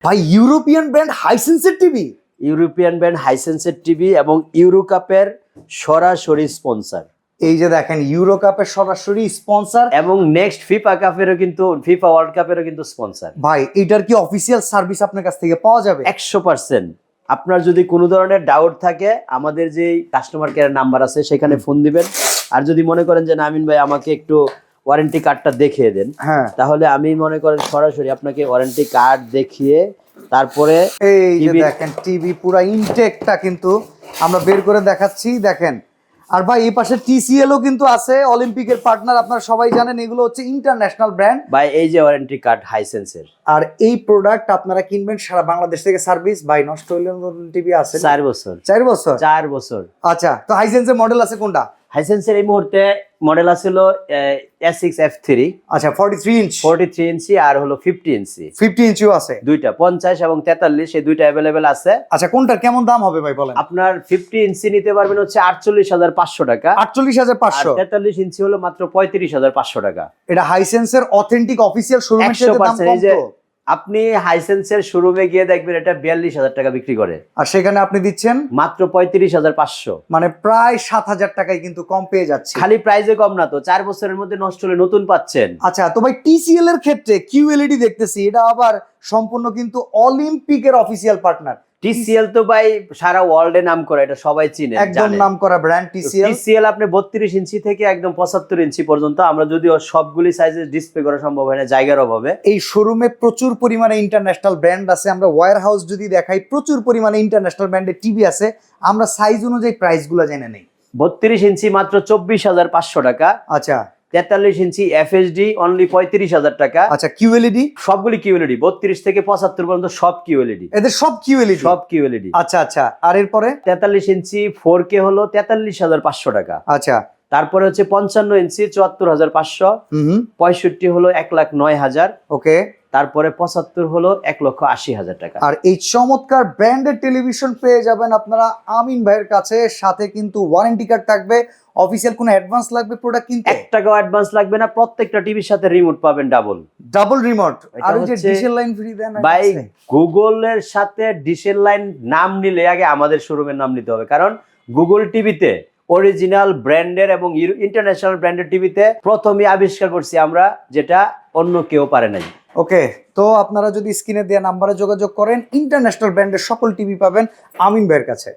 ভাই European brand হাইসেন্সের TV. European brand হাইসেন্সের টিভি এবং ইউরো কাপের সরাসরি স্পন্সর। এই যে দেখেন ইউরো কাপের সরাসরি স্পন্সর এবং নেক্সট ফিফা কাপেরও কিন্তু, ফিফা ওয়ার্ল্ড কাপেরও কিন্তু স্পন্সর। ভাই এটার কি অফিসিয়াল সার্ভিস আপনার কাছ থেকে পাওয়া যাবে? 100%। আপনার যদি কোনো ধরনের ডাউট থাকে আমাদের যে কাস্টমার কেয়ার নাম্বার আছে সেখানে ফোন দিবেন। আর যদি মনে করেন যে না আমিন ভাই আমাকে একটু ওয়ারেন্টি কার্ডটা দেখিয়ে দেন, হ্যাঁ, তাহলে আমি মনে করেন সরাসরি আপনাকে ওয়ারেন্টি কার্ড দেখিয়ে তারপরে এই যে TV দেখেন টিভি পুরা ইনটেকটা কিন্তু আমরা বের করে দেখাচ্ছি। দেখেন আর ভাই এই পাশে টিসিএল ও কিন্তু আছে, অলিম্পিকের পার্টনার, আপনারা সবাই জানেন এগুলো হচ্ছে ইন্টারন্যাশনাল ব্র্যান্ড। ভাই এই যে ওয়ারেন্টি কার্ড হাইসেন্সের। আর এই প্রোডাক্ট আপনারা কিনবেন সারা বাংলাদেশ থেকে সার্ভিস। ভাই নষ্ট হইলে টিভি আছে 4 বছর। 4 বছর? 4 বছর। আচ্ছা, তো হাইসেন্সের মডেল আছে কোনটা? হাইসেন্সের এই মুহূর্তে মডেল আছিল S6 F3। আচ্ছা, 43 ইঞ্চ, 43 ইঞ্চি আর হলো 50 ইঞ্চি। 50 ইঞ্চিও আছে, দুইটা 50 এবং 43 এই দুইটা अवेलेबल আছে। আচ্ছা কোনটার কেমন দাম হবে ভাই বলেন? আপনার 50 ইঞ্চি নিতে পারবেন হচ্ছে 48,500 টাকা। 48,500। 43 ইঞ্চি হলো মাত্র 35,500 টাকা। এটা হাইসেন্সের অথেন্টিক অফিসিয়াল শোরুমের সাথে দাম 100%। কম এই যে তো? আপনি হাইসেন্সের শোরুমে গিয়ে দেখবেন এটা 42,000 টাকা বিক্রি করে, আর সেখানে আপনি দিচ্ছেন মাত্র 35,500। মানে প্রায় 7,000 টাকায় কিন্তু কম পেয়ে যাচ্ছে। খালি প্রাইসে কম না তো, 4 বছরের মধ্যে নষ্ট হলে নতুন পাচ্ছেন। আচ্ছা, তো ভাই টিসিএল এর ক্ষেত্রে কিউএলইডি দেখতেছি, এটা আবার সম্পূর্ণ কিন্তু অলিম্পিকের অফিসিয়াল পার্টনার। টিসিএল তো ভাই সারা ওয়ার্ল্ডে নাম করা, এটা সবাই চিনে একদম নাম করা ব্র্যান্ড টিসিএল। টিসিএল আপনি 32 ইঞ্চি থেকে একদম 75 ইঞ্চি পর্যন্ত, আমরা যদিও সবগুলি সাইজে ডিসপ্লে করা সম্ভব হয় না জায়গার অভাবে। এই শোরুমে প্রচুর পরিমাণে ইন্টারন্যাশনাল ব্র্যান্ড আছে। আমরা ওয়্যার হাউস যদি দেখাই, প্রচুর পরিমাণে ইন্টারন্যাশনাল ব্র্যান্ডের টিভি আছে। আমরা সাইজ অনুযায়ী প্রাইস গুলো জেনে নেই। 32 ইঞ্চি মাত্র 24,500 টাকা। আচ্ছা, 43 ইঞ্চি এফএসডি অনলি 35,000 টাকা। আচ্ছা কিউএলইডি সবগুলি কিউএলইডি, 32 থেকে 75 পর্যন্ত সব কিউএলইডি, এদের সব কিউএলইডি? সব কিউএলইডি। আচ্ছা আচ্ছা, আর এরপরে 43 ইঞ্চি 4K হলো 43,500 টাকা। আচ্ছা, তারপরে হচ্ছে 55 ইঞ্চি 74,500। 65 হলো 1,09,000। ওকে। তারপরে 75 হলো 1,80,000 টাকা। আর এই চমৎকার ব্র্যান্ডের টেলিভিশন পেয়ে যাবেন আপনারা আমিন ভাইয়ের কাছে। সাথে কিন্তু ওয়ারেন্টি কার্ড থাকবে। অফিসিয়াল কোনো অ্যাডভান্স লাগবে প্রোডাক্ট কিনতে? 1 টাকাও অ্যাডভান্স লাগবে না। প্রত্যেকটা টিভির সাথে রিমোট পাবেন ডাবল রিমোট। আর ওই যে হচ্ছে ডিশের লাইন ফ্রি দেন ভাই, গুগলের সাথে ডিশের লাইন নাম নিলে আগে আমাদের শোরুমের নাম নিতে হবে, কারণ গুগল টিভিতে অরিজিনাল ব্র্যান্ডের এবং ইন্টারন্যাশনাল ব্র্যান্ডের টিভিতে প্রথমে আবিষ্কার করছি আমরা, যেটা অন্য কেউ পারে নাই। ওকে, তো আপনারা যদি স্ক্রিনে দেওয়া নাম্বারে যোগাযোগ করেন, ইন্টারন্যাশনাল ব্র্যান্ডের সকল টিভি পাবেন আমিন ভাইয়ের কাছে।